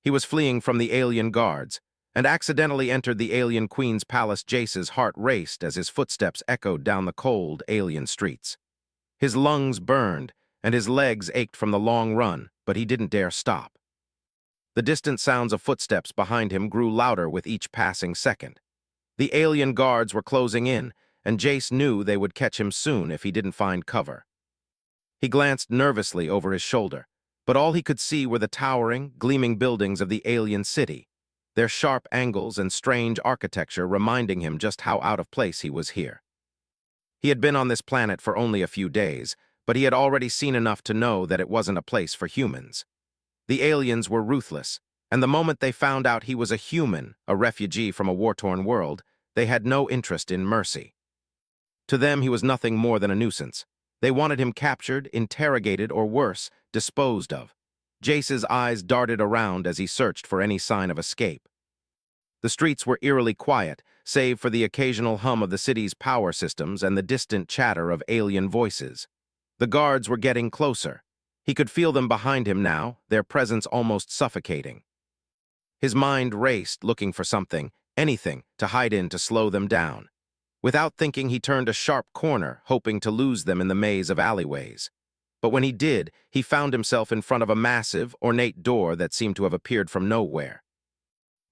He was fleeing from the alien guards, and accidentally entered the alien queen's palace. Jace's heart raced as his footsteps echoed down the cold, alien streets. His lungs burned, and his legs ached from the long run, but he didn't dare stop. The distant sounds of footsteps behind him grew louder with each passing second. The alien guards were closing in, and Jace knew they would catch him soon if he didn't find cover. He glanced nervously over his shoulder, but all he could see were the towering, gleaming buildings of the alien city, their sharp angles and strange architecture reminding him just how out of place he was here. He had been on this planet for only a few days, but he had already seen enough to know that it wasn't a place for humans. The aliens were ruthless, and the moment they found out he was a human, a refugee from a war-torn world, they had no interest in mercy. To them, he was nothing more than a nuisance. They wanted him captured, interrogated, or worse, disposed of. Jace's eyes darted around as he searched for any sign of escape. The streets were eerily quiet, save for the occasional hum of the city's power systems and the distant chatter of alien voices. The guards were getting closer. He could feel them behind him now, their presence almost suffocating. His mind raced, looking for something, anything, to hide in to slow them down. Without thinking, he turned a sharp corner, hoping to lose them in the maze of alleyways. But when he did, he found himself in front of a massive, ornate door that seemed to have appeared from nowhere.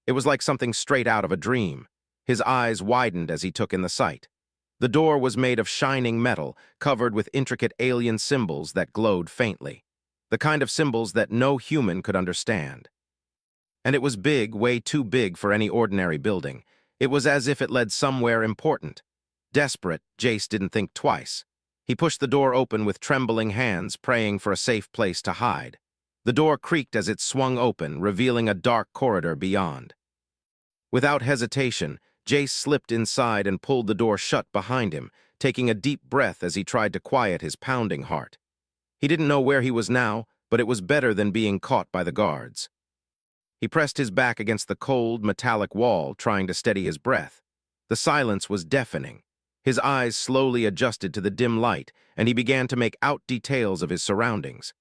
It was like something straight out of a dream. His eyes widened as he took in the sight. The door was made of shining metal, covered with intricate alien symbols that glowed faintly, the kind of symbols that no human could understand. And it was big, way too big for any ordinary building. It was as if it led somewhere important. Desperate, Jace didn't think twice. He pushed the door open with trembling hands, praying for a safe place to hide. The door creaked as it swung open, revealing a dark corridor beyond. Without hesitation, Jace slipped inside and pulled the door shut behind him, taking a deep breath as he tried to quiet his pounding heart. He didn't know where he was now, but it was better than being caught by the guards. He pressed his back against the cold, metallic wall, trying to steady his breath. The silence was deafening. His eyes slowly adjusted to the dim light, and he began to make out details of his surroundings.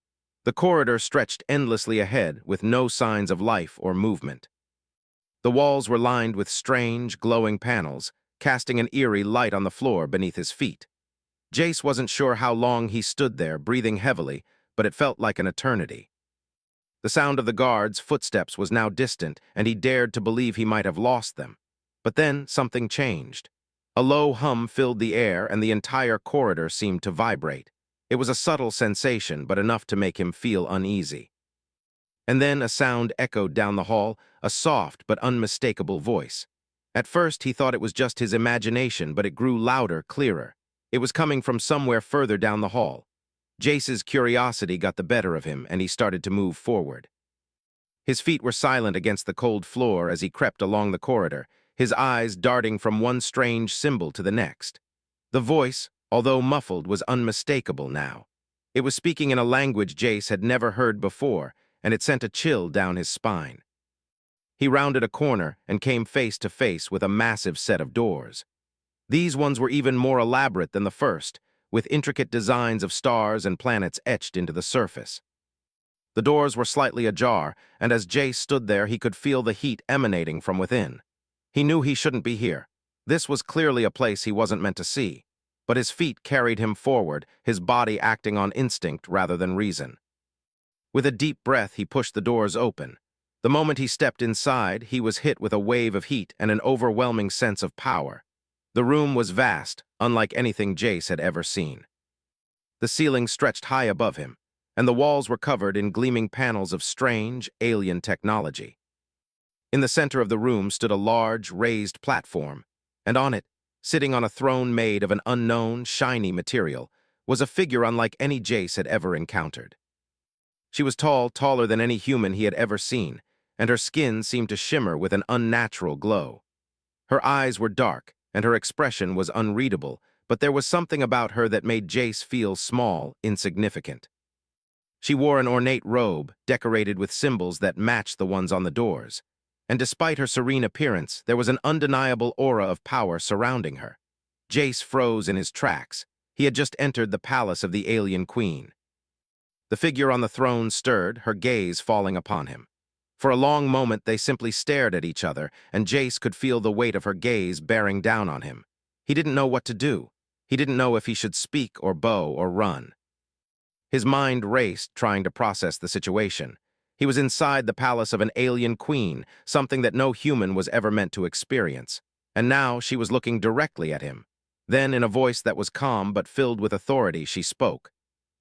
The corridor stretched endlessly ahead, with no signs of life or movement. The walls were lined with strange, glowing panels, casting an eerie light on the floor beneath his feet. Jace wasn't sure how long he stood there, breathing heavily, but it felt like an eternity. The sound of the guards' footsteps was now distant, and he dared to believe he might have lost them. But then something changed. A low hum filled the air, and the entire corridor seemed to vibrate. It was a subtle sensation, but enough to make him feel uneasy. And then a sound echoed down the hall, a soft but unmistakable voice. At first he thought it was just his imagination, but it grew louder, clearer. It was coming from somewhere further down the hall. Jace's curiosity got the better of him, and he started to move forward. His feet were silent against the cold floor as he crept along the corridor, his eyes darting from one strange symbol to the next. The voice, although muffled, was unmistakable now. It was speaking in a language Jace had never heard before, and it sent a chill down his spine. He rounded a corner and came face to face with a massive set of doors. These ones were even more elaborate than the first, with intricate designs of stars and planets etched into the surface. The doors were slightly ajar, and as Jace stood there, he could feel the heat emanating from within. He knew he shouldn't be here. This was clearly a place he wasn't meant to see. But his feet carried him forward, his body acting on instinct rather than reason. With a deep breath, he pushed the doors open. The moment he stepped inside, he was hit with a wave of heat and an overwhelming sense of power. The room was vast, unlike anything Jace had ever seen. The ceiling stretched high above him, and the walls were covered in gleaming panels of strange, alien technology. In the center of the room stood a large, raised platform, and on it, sitting on a throne made of an unknown, shiny material, was a figure unlike any Jace had ever encountered. She was tall, taller than any human he had ever seen, and her skin seemed to shimmer with an unnatural glow. Her eyes were dark, and her expression was unreadable, but there was something about her that made Jace feel small, insignificant. She wore an ornate robe, decorated with symbols that matched the ones on the doors, and despite her serene appearance, there was an undeniable aura of power surrounding her. Jace froze in his tracks. He had just entered the palace of the alien queen. The figure on the throne stirred, her gaze falling upon him. For a long moment, they simply stared at each other, and Jace could feel the weight of her gaze bearing down on him. He didn't know what to do. He didn't know if he should speak or bow or run. His mind raced, trying to process the situation. He was inside the palace of an alien queen, something that no human was ever meant to experience. And now she was looking directly at him. Then, in a voice that was calm but filled with authority, she spoke.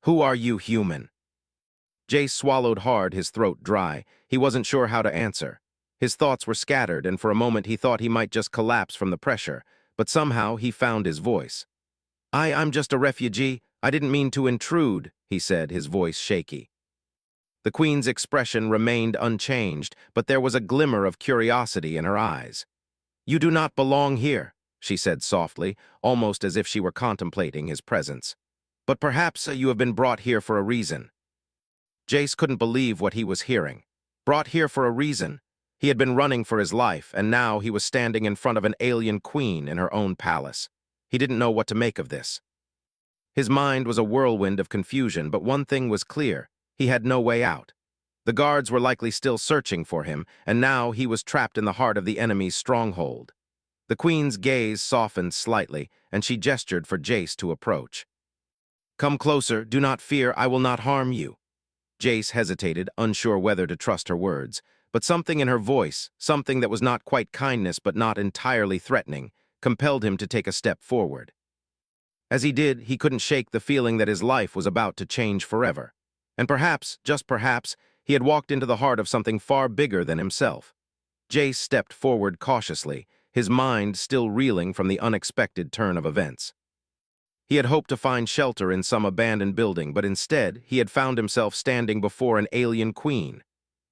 "Who are you, human?" Jace swallowed hard, his throat dry. He wasn't sure how to answer. His thoughts were scattered, and for a moment he thought he might just collapse from the pressure, but somehow he found his voice. I'm just a refugee. I didn't mean to intrude," he said, his voice shaky. The queen's expression remained unchanged, but there was a glimmer of curiosity in her eyes. "You do not belong here," she said softly, almost as if she were contemplating his presence. "But perhaps you have been brought here for a reason." Jace couldn't believe what he was hearing. Brought here for a reason? He had been running for his life, and now he was standing in front of an alien queen in her own palace. He didn't know what to make of this. His mind was a whirlwind of confusion, but one thing was clear. He had no way out. The guards were likely still searching for him, and now he was trapped in the heart of the enemy's stronghold. The queen's gaze softened slightly, and she gestured for Jace to approach. "Come closer, do not fear, I will not harm you." Jace hesitated, unsure whether to trust her words, but something in her voice, something that was not quite kindness but not entirely threatening, compelled him to take a step forward. As he did, he couldn't shake the feeling that his life was about to change forever. And perhaps, just perhaps, he had walked into the heart of something far bigger than himself. Jace stepped forward cautiously, his mind still reeling from the unexpected turn of events. He had hoped to find shelter in some abandoned building, but instead, he had found himself standing before an alien queen.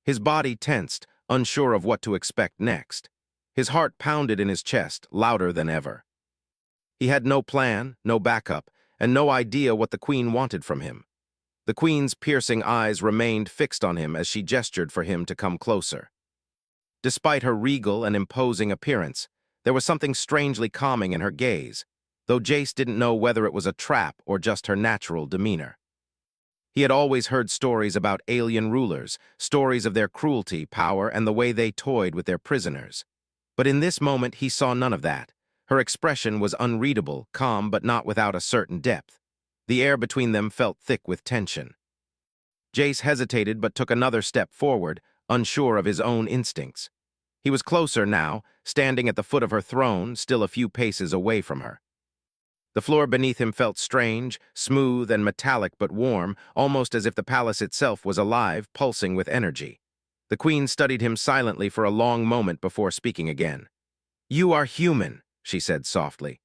His body tensed, unsure of what to expect next. His heart pounded in his chest, louder than ever. He had no plan, no backup, and no idea what the queen wanted from him. The queen's piercing eyes remained fixed on him as she gestured for him to come closer. Despite her regal and imposing appearance, there was something strangely calming in her gaze, though Jace didn't know whether it was a trap or just her natural demeanor. He had always heard stories about alien rulers, stories of their cruelty, power, and the way they toyed with their prisoners. But in this moment, he saw none of that. Her expression was unreadable, calm, but not without a certain depth. The air between them felt thick with tension. Jace hesitated but took another step forward, unsure of his own instincts. He was closer now, standing at the foot of her throne, still a few paces away from her. The floor beneath him felt strange, smooth and metallic but warm, almost as if the palace itself was alive, pulsing with energy. The queen studied him silently for a long moment before speaking again. "You are human," she said softly.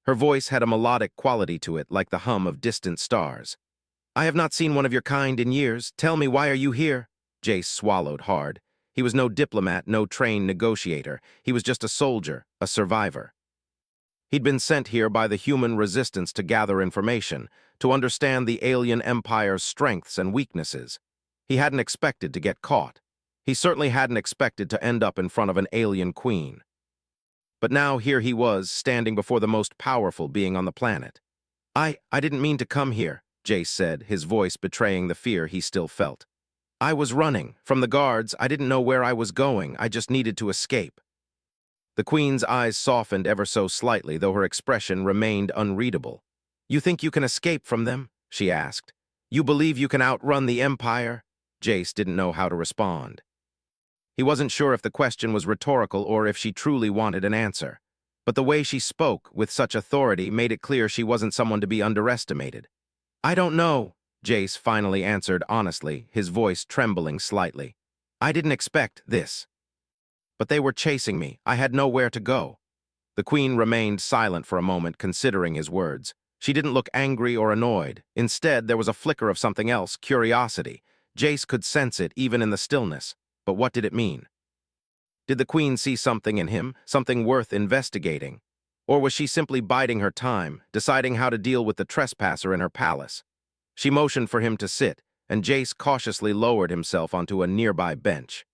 Her voice had a melodic quality to it, like the hum of distant stars. "I have not seen one of your kind in years. Tell me, why are you here?" Jace swallowed hard. He was no diplomat, no trained negotiator. He was just a soldier, a survivor. He'd been sent here by the human resistance to gather information, to understand the alien empire's strengths and weaknesses. He hadn't expected to get caught. He certainly hadn't expected to end up in front of an alien queen. But now here he was, standing before the most powerful being on the planet. I didn't mean to come here," Jace said, his voice betraying the fear he still felt. "I was running. From the guards, I didn't know where I was going. I just needed to escape." The queen's eyes softened ever so slightly, though her expression remained unreadable. "You think you can escape from them?" she asked. "You believe you can outrun the Empire?" Jace didn't know how to respond. He wasn't sure if the question was rhetorical or if she truly wanted an answer. But the way she spoke, with such authority, made it clear she wasn't someone to be underestimated. "I don't know," Jace finally answered honestly, his voice trembling slightly. "I didn't expect this. But they were chasing me. I had nowhere to go." The queen remained silent for a moment, considering his words. She didn't look angry or annoyed. Instead, there was a flicker of something else, curiosity. Jace could sense it, even in the stillness. But what did it mean? Did the queen see something in him, something worth investigating? Or was she simply biding her time, deciding how to deal with the trespasser in her palace? She motioned for him to sit, and Jace cautiously lowered himself onto a nearby bench.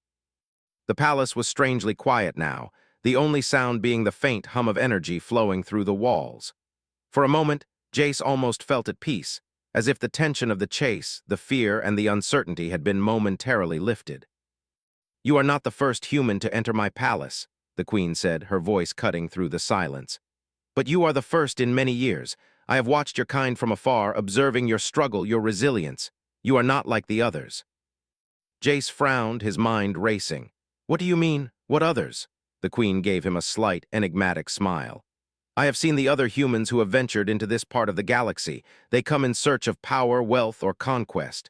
The palace was strangely quiet now, the only sound being the faint hum of energy flowing through the walls. For a moment, Jace almost felt at peace, as if the tension of the chase, the fear, and the uncertainty had been momentarily lifted. You are not the first human to enter my palace, the queen said, her voice cutting through the silence. But you are the first in many years. I have watched your kind from afar, observing your struggle, your resilience. You are not like the others. Jace frowned, his mind racing. What do you mean, what others? The queen gave him a slight, enigmatic smile. I have seen the other humans who have ventured into this part of the galaxy. They come in search of power, wealth, or conquest.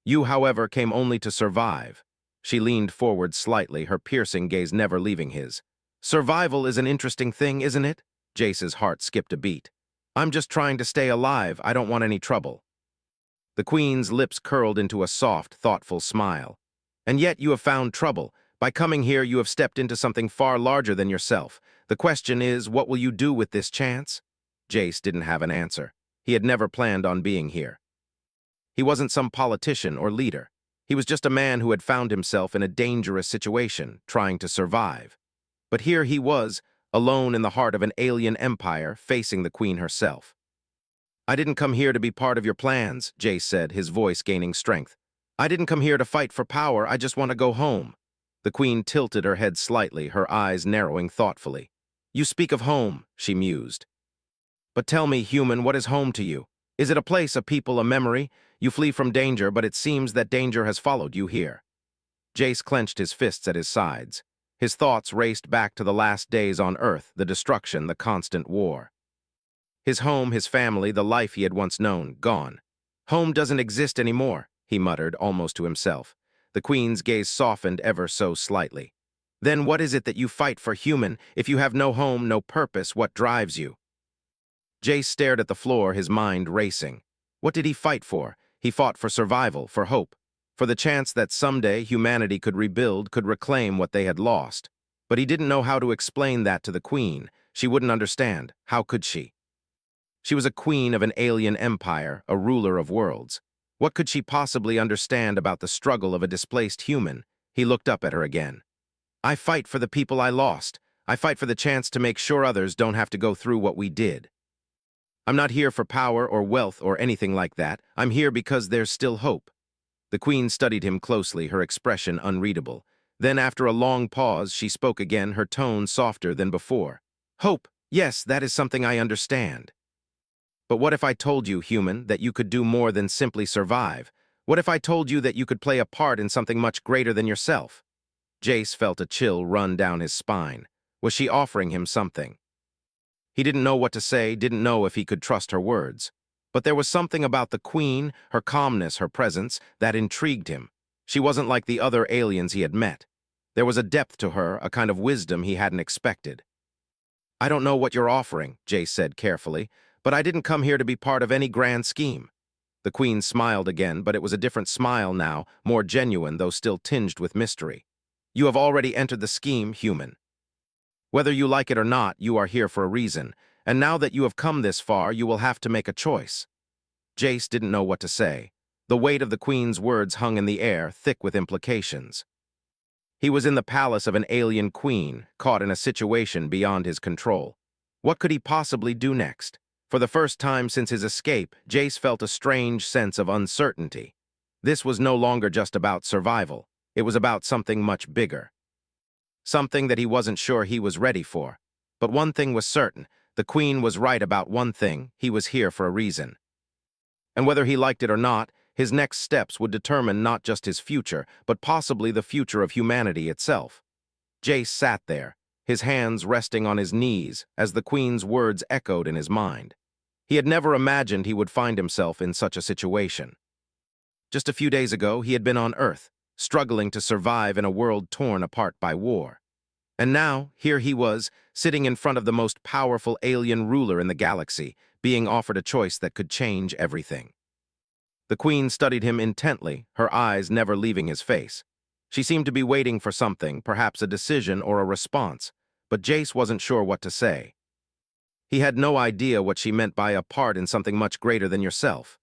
You, however, came only to survive. She leaned forward slightly, her piercing gaze never leaving his. Survival is an interesting thing, isn't it? Jace's heart skipped a beat. I'm just trying to stay alive. I don't want any trouble. The queen's lips curled into a soft, thoughtful smile. And yet you have found trouble. By coming here, you have stepped into something far larger than yourself. The question is, what will you do with this chance? Jace didn't have an answer. He had never planned on being here. He wasn't some politician or leader. He was just a man who had found himself in a dangerous situation, trying to survive. But here he was, alone in the heart of an alien empire, facing the queen herself. I didn't come here to be part of your plans, Jace said, his voice gaining strength. I didn't come here to fight for power, I just want to go home. The queen tilted her head slightly, her eyes narrowing thoughtfully. You speak of home, she mused. But tell me, human, what is home to you? Is it a place, a people, a memory? You flee from danger, but it seems that danger has followed you here. Jace clenched his fists at his sides. His thoughts raced back to the last days on Earth, the destruction, the constant war. His home, his family, the life he had once known, gone. Home doesn't exist anymore, he muttered, almost to himself. The queen's gaze softened ever so slightly. Then what is it that you fight for, human? If you have no home, no purpose, what drives you? Jace stared at the floor, his mind racing. What did he fight for? He fought for survival, for hope, for the chance that someday humanity could rebuild, could reclaim what they had lost. But he didn't know how to explain that to the queen. She wouldn't understand. How could she? She was a queen of an alien empire, a ruler of worlds. What could she possibly understand about the struggle of a displaced human? He looked up at her again. I fight for the people I lost. I fight for the chance to make sure others don't have to go through what we did. I'm not here for power or wealth or anything like that. I'm here because there's still hope. The queen studied him closely, her expression unreadable. Then, after a long pause, she spoke again, her tone softer than before. Hope, yes, that is something I understand. But what if I told you, human, that you could do more than simply survive? What if I told you that you could play a part in something much greater than yourself? Jace felt a chill run down his spine. Was she offering him something? He didn't know what to say, didn't know if he could trust her words. But there was something about the queen, her calmness, her presence, that intrigued him. She wasn't like the other aliens he had met. There was a depth to her, a kind of wisdom he hadn't expected. I don't know what you're offering, Jace said carefully, but I didn't come here to be part of any grand scheme. The queen smiled again, but it was a different smile now, more genuine, though still tinged with mystery. You have already entered the scheme, human. Whether you like it or not, you are here for a reason, and now that you have come this far, you will have to make a choice. Jace didn't know what to say. The weight of the queen's words hung in the air, thick with implications. He was in the palace of an alien queen, caught in a situation beyond his control. What could he possibly do next? For the first time since his escape, Jace felt a strange sense of uncertainty. This was no longer just about survival. It was about something much bigger. Something that he wasn't sure he was ready for. But one thing was certain. The queen was right about one thing. He was here for a reason. And whether he liked it or not, his next steps would determine not just his future, but possibly the future of humanity itself. Jace sat there, his hands resting on his knees as the queen's words echoed in his mind. He had never imagined he would find himself in such a situation. Just a few days ago, he had been on Earth, struggling to survive in a world torn apart by war. And now, here he was, sitting in front of the most powerful alien ruler in the galaxy, being offered a choice that could change everything. The queen studied him intently, her eyes never leaving his face. She seemed to be waiting for something, perhaps a decision or a response, but Jace wasn't sure what to say. He had no idea what she meant by a part in something much greater than yourself.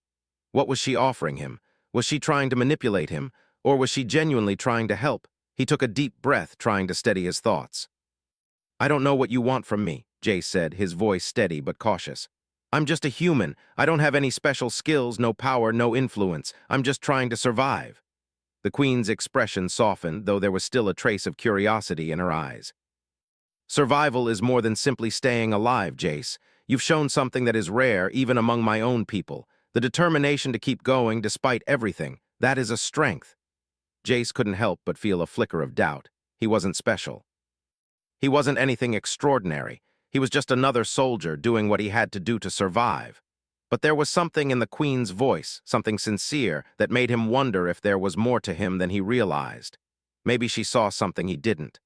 What was she offering him? Was she trying to manipulate him? Or was she genuinely trying to help? He took a deep breath, trying to steady his thoughts. I don't know what you want from me, Jace said, his voice steady but cautious. I'm just a human. I don't have any special skills, no power, no influence. I'm just trying to survive. The The queen's expression softened, though there was still a trace of curiosity in her eyes. Survival is more than simply staying alive, Jace. You've shown something that is rare, even among my own people. The determination to keep going despite everything. That is a strength. Jace couldn't help but feel a flicker of doubt. He wasn't special. He wasn't anything extraordinary. He was just another soldier doing what he had to do to survive. But there was something in the Queen's voice, something sincere, that made him wonder if there was more to him than he realized. Maybe she saw something he didn't.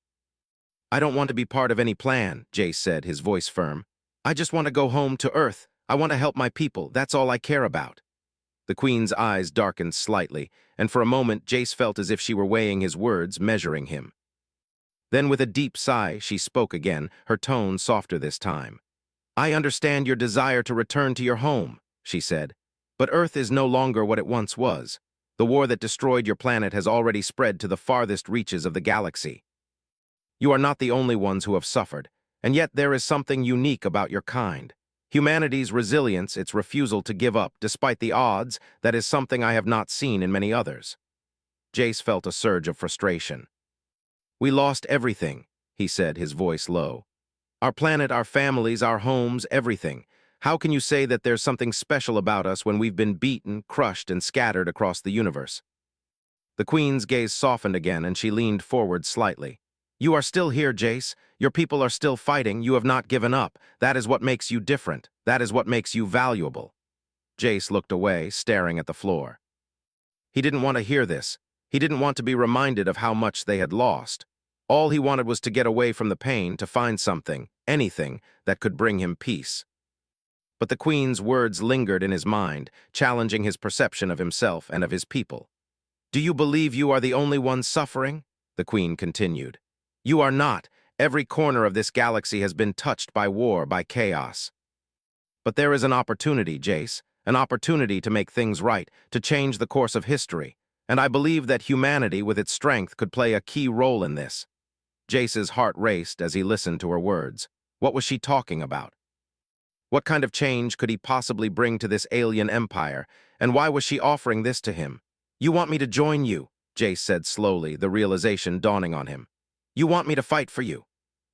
"I don't want to be part of any plan," Jace said, his voice firm. "I just want to go home to Earth. I want to help my people. That's all I care about." The Queen's eyes darkened slightly, and for a moment Jace felt as if she were weighing his words, measuring him. Then with a deep sigh, she spoke again, her tone softer this time. "I understand your desire to return to your home," she said. "But Earth is no longer what it once was. The war that destroyed your planet has already spread to the farthest reaches of the galaxy. You are not the only ones who have suffered, and yet there is something unique about your kind. Humanity's resilience, its refusal to give up despite the odds, that is something I have not seen in many others." Jace felt a surge of frustration. "We lost everything," he said, his voice low. "Our planet, our families, our homes, everything. How can you say that there's something special about us when we've been beaten, crushed, and scattered across the universe?" The Queen's gaze softened again, and she leaned forward slightly. "You are still here, Jace. Your people are still fighting. You have not given up. That is what makes you different. That is what makes you valuable." Jace looked away, staring at the floor. He didn't want to hear this. He didn't want to be reminded of how much they had lost. All he wanted was to get away from the pain, to find something, anything, that could bring him peace. But the Queen's words lingered in his mind, challenging his perception of himself and of his people. "Do you believe you are the only one suffering?" the Queen continued. "You are not. Every corner of this galaxy has been touched by war, by chaos. But there is an opportunity, Jace, an opportunity to make things right, to change the course of history, and I believe that humanity, with its strength, could play a key role in this." Jace's heart raced as he listened to her words. What was she talking about? What kind of change could he possibly bring to this alien empire, and why was she offering this to him? "You want me to join you," Jace said slowly, the realization dawning on him. "You want me to fight for you?"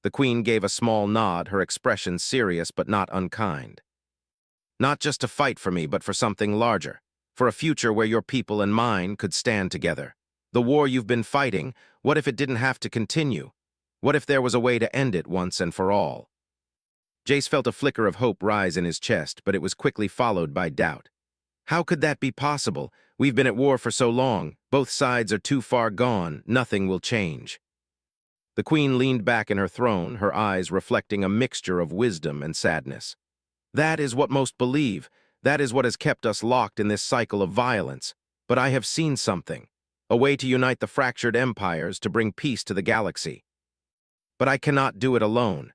The Queen gave a small nod, her expression serious but not unkind. "Not just to fight for me, but for something larger, for a future where your people and mine could stand together. The war you've been fighting, what if it didn't have to continue? What if there was a way to end it once and for all?" Jace felt a flicker of hope rise in his chest, but it was quickly followed by doubt. "How could that be possible? We've been at war for so long. Both sides are too far gone. Nothing will change." The Queen leaned back in her throne, her eyes reflecting a mixture of wisdom and sadness. "That is what most believe. That is what has kept us locked in this cycle of violence. But I have seen something. A way to unite the fractured empires, to bring peace to the galaxy. But I cannot do it alone."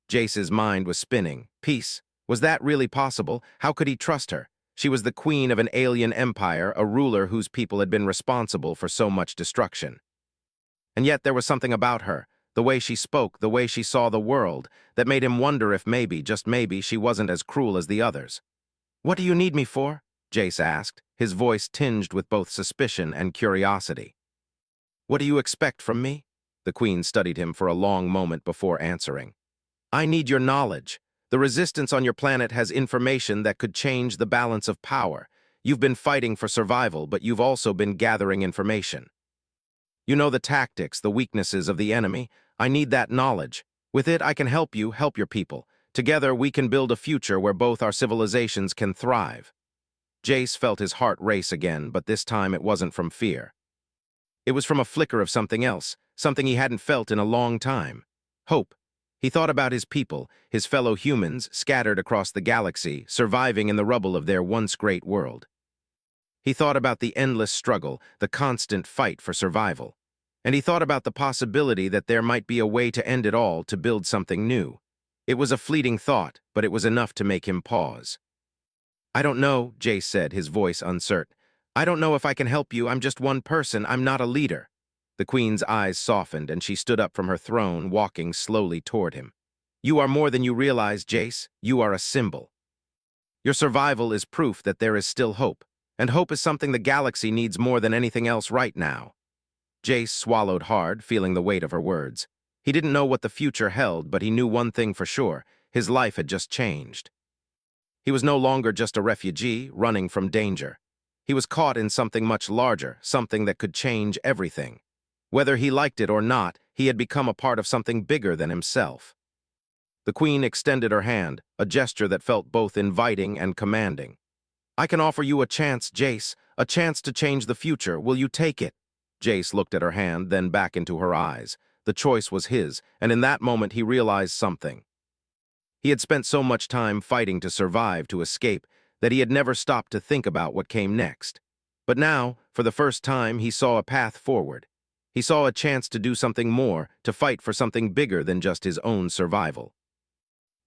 Jace's mind was spinning. Peace? Was that really possible? How could he trust her? She was the queen of an alien empire, a ruler whose people had been responsible for so much destruction. And yet there was something about her, the way she spoke, the way she saw the world, that made him wonder if maybe, just maybe, she wasn't as cruel as the others. "What do you need me for?" Jace asked, his voice tinged with both suspicion and curiosity. "What do you expect from me?" The Queen studied him for a long moment before answering. "I need your knowledge. The resistance on your planet has information that could change the balance of power. You've been fighting for survival, but you've also been gathering information. You know the tactics, the weaknesses of the enemy. I need that knowledge. With it, I can help you, help your people. Together, we can build a future where both our civilizations can thrive." Jace felt his heart race again, but this time it wasn't from fear. It was from a flicker of something else, something he hadn't felt in a long time. Hope. He thought about his people, his fellow humans, scattered across the galaxy, surviving in the rubble of their once great world. He thought about the endless struggle, the constant fight for survival. And he thought about the possibility that there might be a way to end it all, to build something new. It was a fleeting thought, but it was enough to make him pause. "I don't know," Jace said, his voice uncertain. "I don't know if I can help you. I'm just one person. I'm not a leader." The Queen's eyes softened, and she stood up from her throne, walking slowly toward him. "You are more than you realize, Jace. You are a symbol. Your survival is proof that there is still hope, and hope is something the galaxy needs more than anything else right now." Jace swallowed hard, feeling the weight of her words. He didn't know what the future held, but he knew one thing for sure. His life had just changed. He was no longer just a refugee, running from danger. He was caught in something much larger, something that could change everything. Whether he liked it or not, he had become a part of something bigger than himself. The Queen extended her hand, a gesture that felt both inviting and commanding. "I can offer you a chance, Jace, a chance to change the future. Will you take it?" Jace looked at her hand, then back into her eyes. The choice was his, and in that moment he realized something. He had spent so much time fighting to survive, to escape, that he had never stopped to think about what came next. But now, for the first time, he saw a path forward. He saw a chance to do something more, to fight for something bigger than just his own survival.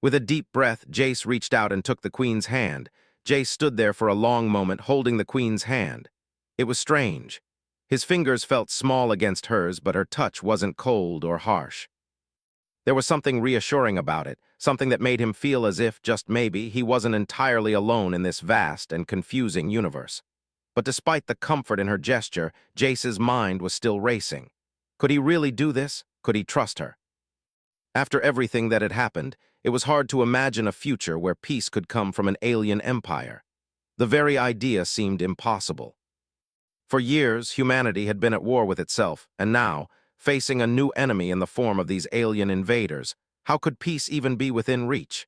With a deep breath, Jace reached out and took the Queen's hand. Jace stood there for a long moment, holding the Queen's hand. It was strange. His fingers felt small against hers, but her touch wasn't cold or harsh. There was something reassuring about it, something that made him feel as if, just maybe, he wasn't entirely alone in this vast and confusing universe. But despite the comfort in her gesture, Jace's mind was still racing. Could he really do this? Could he trust her? After everything that had happened, it was hard to imagine a future where peace could come from an alien empire. The very idea seemed impossible. For years, humanity had been at war with itself, and now, facing a new enemy in the form of these alien invaders, how could peace even be within reach?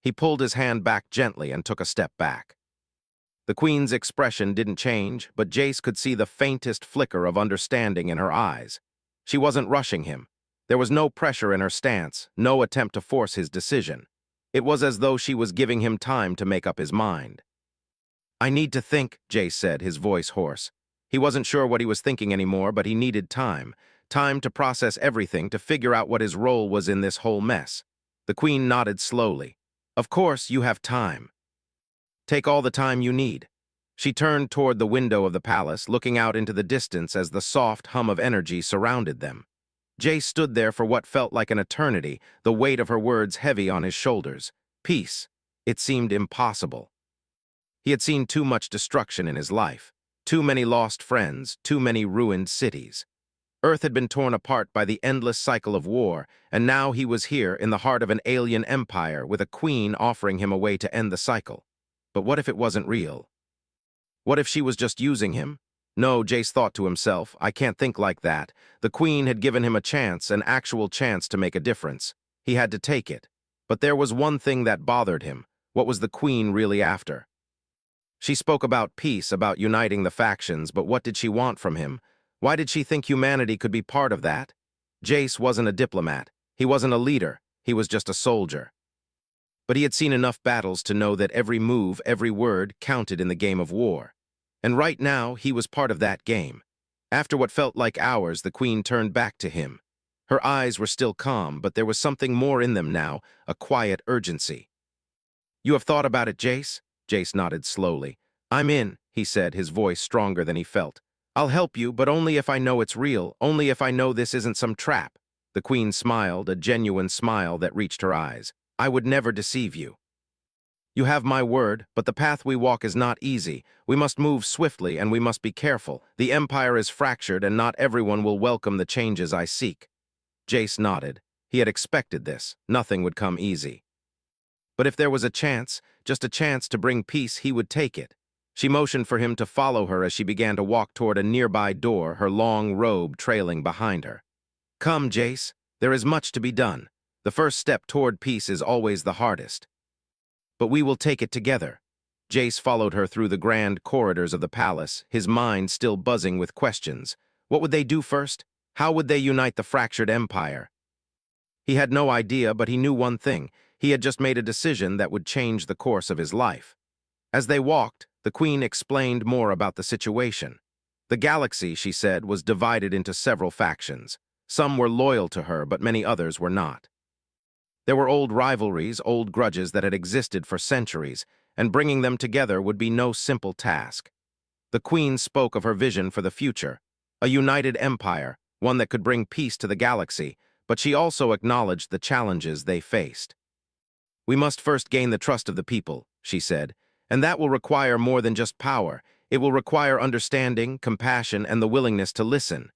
He pulled his hand back gently and took a step back. The Queen's expression didn't change, but Jace could see the faintest flicker of understanding in her eyes. She wasn't rushing him. There was no pressure in her stance, no attempt to force his decision. It was as though she was giving him time to make up his mind. "I need to think," Jace said, his voice hoarse. He wasn't sure what he was thinking anymore, but he needed time. Time to process everything, to figure out what his role was in this whole mess. The Queen nodded slowly. "Of course, you have time. Take all the time you need." She turned toward the window of the palace, looking out into the distance as the soft hum of energy surrounded them. Jace stood there for what felt like an eternity, the weight of her words heavy on his shoulders. Peace. It seemed impossible. He had seen too much destruction in his life. Too many lost friends, too many ruined cities. Earth had been torn apart by the endless cycle of war, and now he was here in the heart of an alien empire with a queen offering him a way to end the cycle. But what if it wasn't real? What if she was just using him? No, Jace thought to himself, I can't think like that. The Queen had given him a chance, an actual chance to make a difference. He had to take it. But there was one thing that bothered him. What was the Queen really after? She spoke about peace, about uniting the factions, but what did she want from him? Why did she think humanity could be part of that? Jace wasn't a diplomat. He wasn't a leader. He was just a soldier. But he had seen enough battles to know that every move, every word, counted in the game of war. And right now, he was part of that game. After what felt like hours, the Queen turned back to him. Her eyes were still calm, but there was something more in them now, a quiet urgency. "You have thought about it, Jace?" Jace nodded slowly. "I'm in," he said, his voice stronger than he felt. "I'll help you, but only if I know it's real, only if I know this isn't some trap." The Queen smiled, a genuine smile that reached her eyes. "I would never deceive you. You have my word, but the path we walk is not easy. We must move swiftly, and we must be careful. The Empire is fractured, and not everyone will welcome the changes I seek." Jace nodded. He had expected this. Nothing would come easy. But if there was a chance, just a chance to bring peace, he would take it. She motioned for him to follow her as she began to walk toward a nearby door, her long robe trailing behind her. "Come, Jace. There is much to be done. The first step toward peace is always the hardest. But we will take it together." Jace followed her through the grand corridors of the palace, his mind still buzzing with questions. What would they do first? How would they unite the fractured empire? He had no idea, but he knew one thing. He had just made a decision that would change the course of his life. As they walked, the Queen explained more about the situation. The galaxy, she said, was divided into several factions. Some were loyal to her, but many others were not. There were old rivalries, old grudges that had existed for centuries, and bringing them together would be no simple task. The Queen spoke of her vision for the future, a united empire, one that could bring peace to the galaxy, but she also acknowledged the challenges they faced. "We must first gain the trust of the people," she said, "and that will require more than just power. It will require understanding, compassion, and the willingness to listen."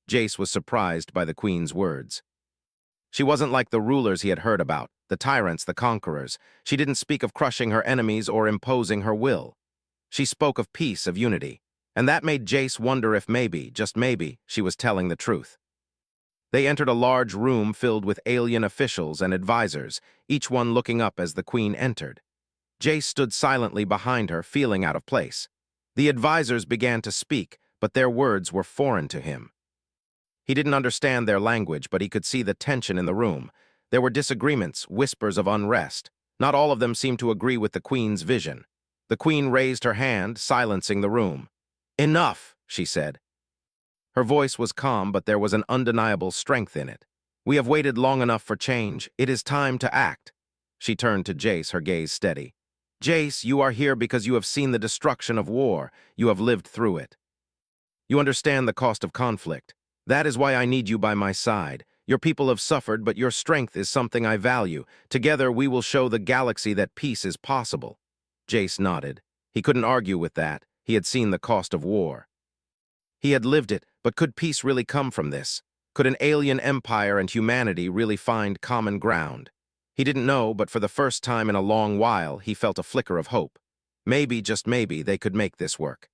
Jace was surprised by the queen's words. She wasn't like the rulers he had heard about, the tyrants, the conquerors. She didn't speak of crushing her enemies or imposing her will. She spoke of peace, of unity, and that made Jace wonder if maybe, just maybe, she was telling the truth. They entered a large room filled with alien officials and advisors, each one looking up as the queen entered. Jace stood silently behind her, feeling out of place. The advisors began to speak, but their words were foreign to him. He didn't understand their language, but he could see the tension in the room. There were disagreements, whispers of unrest. Not all of them seemed to agree with the queen's vision. The queen raised her hand, silencing the room. "Enough," she said. Her voice was calm, but there was an undeniable strength in it. "We have waited long enough for change. It is time to act." She turned to Jace, her gaze steady. "Jace, you are here because you have seen the destruction of war. You have lived through it. You understand the cost of conflict. That is why I need you by my side. Your people have suffered, but your strength is something I value. Together, we will show the galaxy that peace is possible." Jace nodded. He couldn't argue with that. He had seen the cost of war. He had lived it, but could peace really come from this? Could an alien empire and humanity really find common ground? He didn't know, but for the first time in a long while, he felt a flicker of hope. Maybe, just maybe, they could make this work.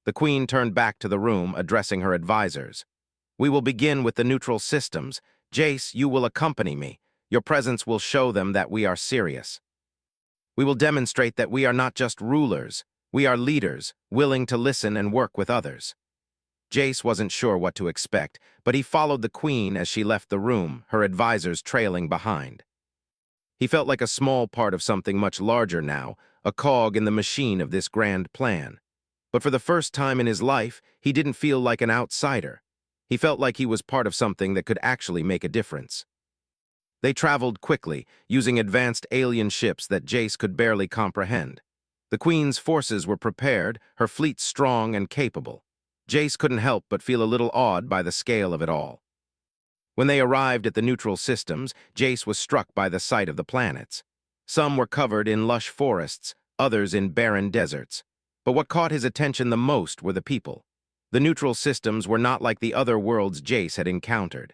The queen turned back to the room, addressing her advisors. "We will begin with the neutral systems. Jace, you will accompany me. Your presence will show them that we are serious. We will demonstrate that we are not just rulers. We are leaders, willing to listen and work with others." Jace wasn't sure what to expect, but he followed the queen as she left the room, her advisors trailing behind. He felt like a small part of something much larger now, a cog in the machine of this grand plan. But for the first time in his life, he didn't feel like an outsider. He felt like he was part of something that could actually make a difference. They traveled quickly, using advanced alien ships that Jace could barely comprehend. The Queen's forces were prepared, her fleet strong and capable. Jace couldn't help but feel a little awed by the scale of it all. When they arrived at the neutral systems, Jace was struck by the sight of the planets. Some were covered in lush forests, others in barren deserts. But what caught his attention the most were the people. The neutral systems were not like the other worlds Jace had encountered.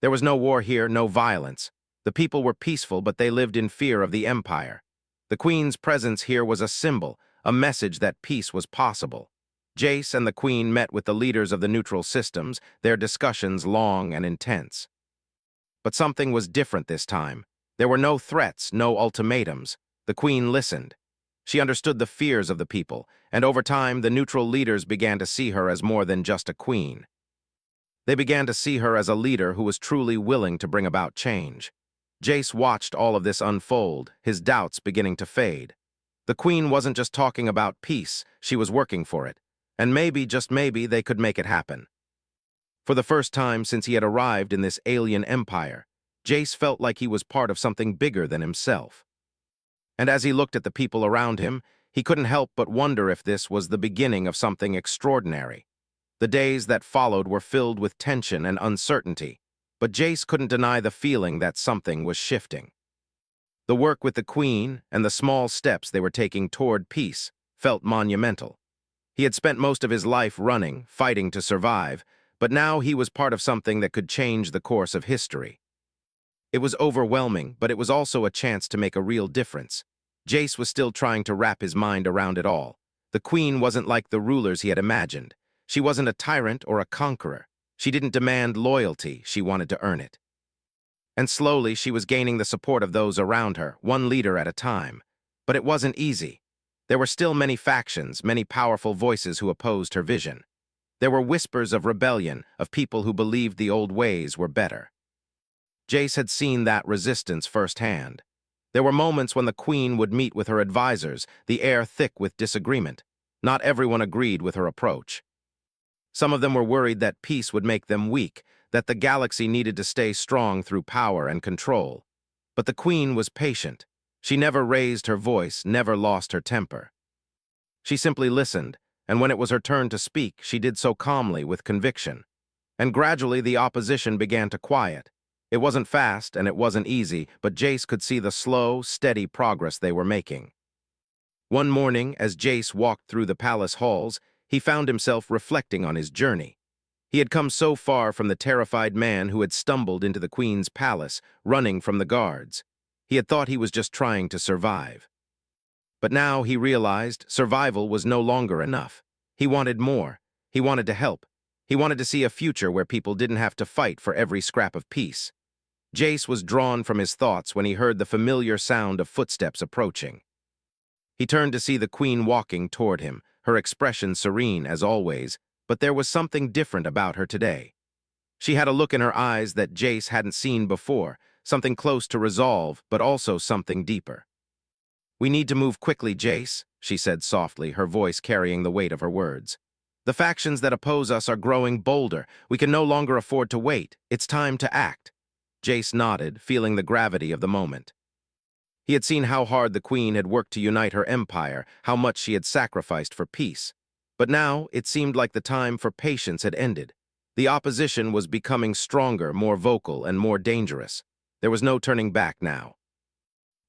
There was no war here, no violence. The people were peaceful, but they lived in fear of the Empire. The Queen's presence here was a symbol, a message that peace was possible. Jace and the Queen met with the leaders of the neutral systems, their discussions long and intense. But something was different this time. There were no threats, no ultimatums. The Queen listened. She understood the fears of the people, and over time the neutral leaders began to see her as more than just a queen. They began to see her as a leader who was truly willing to bring about change. Jace watched all of this unfold, his doubts beginning to fade. The Queen wasn't just talking about peace, she was working for it. And maybe, just maybe, they could make it happen. For the first time since he had arrived in this alien empire, Jace felt like he was part of something bigger than himself. And as he looked at the people around him, he couldn't help but wonder if this was the beginning of something extraordinary. The days that followed were filled with tension and uncertainty, but Jace couldn't deny the feeling that something was shifting. The work with the Queen and the small steps they were taking toward peace felt monumental. He had spent most of his life running, fighting to survive, but now he was part of something that could change the course of history. It was overwhelming, but it was also a chance to make a real difference. Jace was still trying to wrap his mind around it all. The Queen wasn't like the rulers he had imagined. She wasn't a tyrant or a conqueror. She didn't demand loyalty, she wanted to earn it. And slowly she was gaining the support of those around her, one leader at a time. But it wasn't easy. There were still many factions, many powerful voices who opposed her vision. There were whispers of rebellion, of people who believed the old ways were better. Jace had seen that resistance firsthand. There were moments when the Queen would meet with her advisors, the air thick with disagreement. Not everyone agreed with her approach. Some of them were worried that peace would make them weak, that the galaxy needed to stay strong through power and control. But the Queen was patient. She never raised her voice, never lost her temper. She simply listened, and when it was her turn to speak, she did so calmly, with conviction. And gradually the opposition began to quiet. It wasn't fast, and it wasn't easy, but Jace could see the slow, steady progress they were making. One morning, as Jace walked through the palace halls, he found himself reflecting on his journey. He had come so far from the terrified man who had stumbled into the queen's palace, running from the guards. He had thought he was just trying to survive. But now he realized survival was no longer enough. He wanted more. He wanted to help. He wanted to see a future where people didn't have to fight for every scrap of peace. Jace was drawn from his thoughts when he heard the familiar sound of footsteps approaching. He turned to see the queen walking toward him, her expression serene as always, but there was something different about her today. She had a look in her eyes that Jace hadn't seen before, something close to resolve, but also something deeper. "We need to move quickly, Jace," she said softly, her voice carrying the weight of her words. "The factions that oppose us are growing bolder. We can no longer afford to wait. It's time to act." Jace nodded, feeling the gravity of the moment. He had seen how hard the queen had worked to unite her empire, how much she had sacrificed for peace. But now it seemed like the time for patience had ended. The opposition was becoming stronger, more vocal, and more dangerous. There was no turning back now.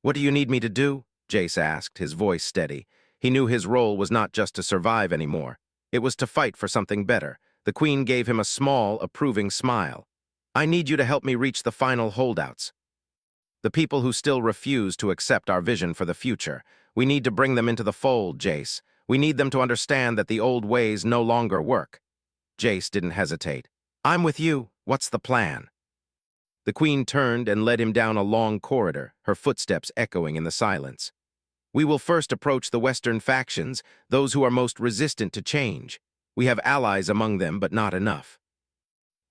"What do you need me to do?" Jace asked, his voice steady. He knew his role was not just to survive anymore. It was to fight for something better. The queen gave him a small, approving smile. "I need you to help me reach the final holdouts. The people who still refuse to accept our vision for the future. We need to bring them into the fold, Jace. We need them to understand that the old ways no longer work." Jace didn't hesitate. "I'm with you. What's the plan?" The queen turned and led him down a long corridor, her footsteps echoing in the silence. "We will first approach the Western factions, those who are most resistant to change. We have allies among them, but not enough.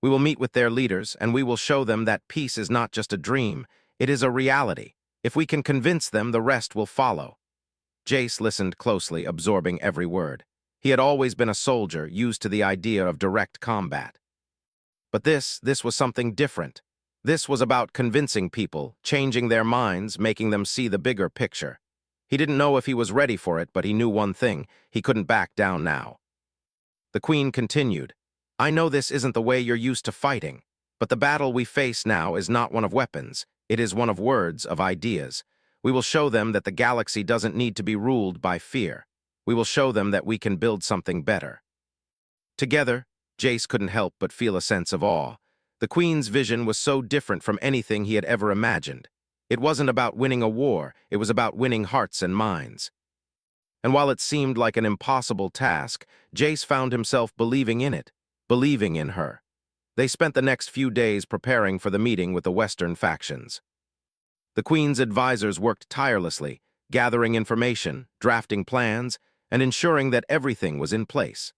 We will meet with their leaders, and we will show them that peace is not just a dream, it is a reality. If we can convince them, the rest will follow." Jace listened closely, absorbing every word. He had always been a soldier, used to the idea of direct combat. But this was something different. This was about convincing people, changing their minds, making them see the bigger picture. He didn't know if he was ready for it, but he knew one thing: he couldn't back down now. The queen continued, "I know this isn't the way you're used to fighting, but the battle we face now is not one of weapons. It is one of words, of ideas. We will show them that the galaxy doesn't need to be ruled by fear. We will show them that we can build something better." Together, Jace couldn't help but feel a sense of awe. The queen's vision was so different from anything he had ever imagined. It wasn't about winning a war, it was about winning hearts and minds. And while it seemed like an impossible task, Jace found himself believing in it, believing in her. They spent the next few days preparing for the meeting with the Western factions. The queen's advisors worked tirelessly, gathering information, drafting plans, and ensuring that everything was in place.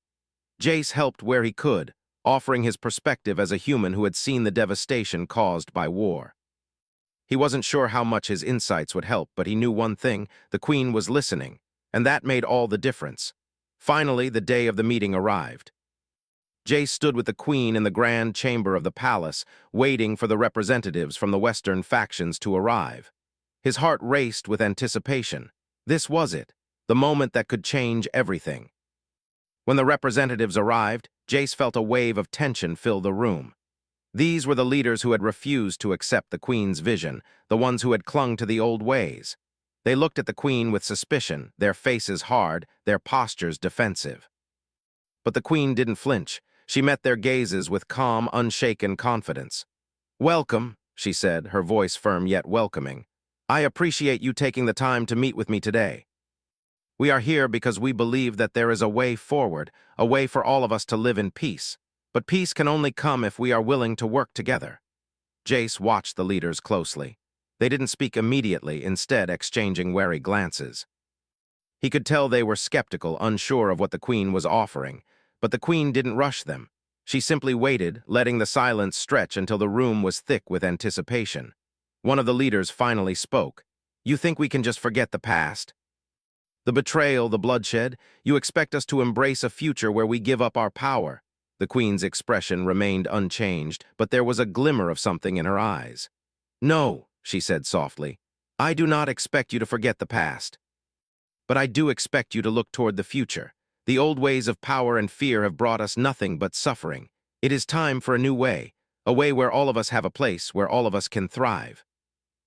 Jace helped where he could, offering his perspective as a human who had seen the devastation caused by war. He wasn't sure how much his insights would help, but he knew one thing: the queen was listening, and that made all the difference. Finally, the day of the meeting arrived. Jace stood with the queen in the grand chamber of the palace, waiting for the representatives from the Western factions to arrive. His heart raced with anticipation. This was it, the moment that could change everything. When the representatives arrived, Jace felt a wave of tension fill the room. These were the leaders who had refused to accept the queen's vision, the ones who had clung to the old ways. They looked at the queen with suspicion, their faces hard, their postures defensive. But the queen didn't flinch. She met their gazes with calm, unshaken confidence. "Welcome," she said, her voice firm yet welcoming. "I appreciate you taking the time to meet with me today. We are here because we believe that there is a way forward, a way for all of us to live in peace. But peace can only come if we are willing to work together." Jace watched the leaders closely. They didn't speak immediately, instead exchanging wary glances. He could tell they were skeptical, unsure of what the queen was offering, but the queen didn't rush them. She simply waited, letting the silence stretch until the room was thick with anticipation. One of the leaders finally spoke. "You think we can just forget the past? The betrayal, the bloodshed? You expect us to embrace a future where we give up our power?" The queen's expression remained unchanged, but there was a glimmer of something in her eyes. "No," she said softly. "I do not expect you to forget the past. But I do expect you to look toward the future. The old ways of power and fear have brought us nothing but suffering. It is time for a new way, a way where all of us have a place, where all of us can thrive."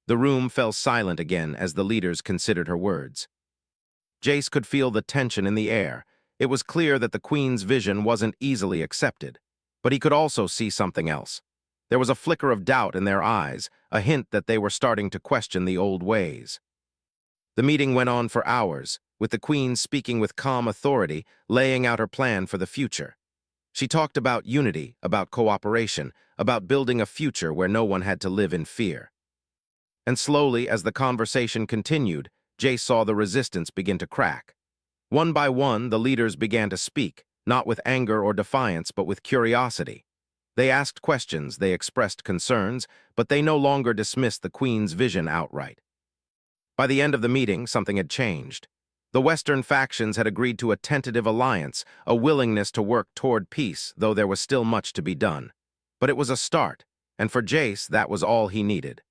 The room fell silent again as the leaders considered her words. Jace could feel the tension in the air. It was clear that the queen's vision wasn't easily accepted. But he could also see something else. There was a flicker of doubt in their eyes, a hint that they were starting to question the old ways. The meeting went on for hours, with the Queen speaking with calm authority, laying out her plan for the future. She talked about unity, about cooperation, about building a future where no one had to live in fear. And slowly, as the conversation continued, Jace saw the resistance begin to crack. One by one, the leaders began to speak, not with anger or defiance, but with curiosity. They asked questions, they expressed concerns, but they no longer dismissed the Queen's vision outright. By the end of the meeting, something had changed. The Western factions had agreed to a tentative alliance, a willingness to work toward peace, though there was still much to be done. But it was a start, and for Jace, that was all he needed.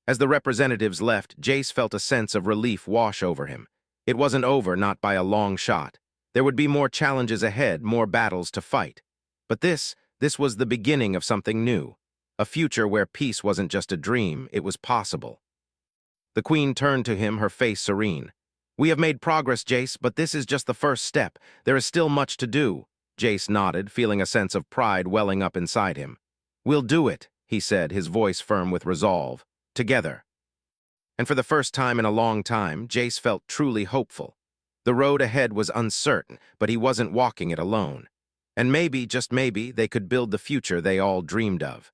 As the representatives left, Jace felt a sense of relief wash over him. It wasn't over, not by a long shot. There would be more challenges ahead, more battles to fight. But this was the beginning of something new. A future where peace wasn't just a dream, it was possible. The Queen turned to him, her face serene. "We have made progress, Jace, but this is just the first step. There is still much to do." Jace nodded, feeling a sense of pride welling up inside him. "We'll do it," he said, his voice firm with resolve. "Together." And for the first time in a long time, Jace felt truly hopeful. The road ahead was uncertain, but he wasn't walking it alone. And maybe, just maybe, they could build the future they all dreamed of.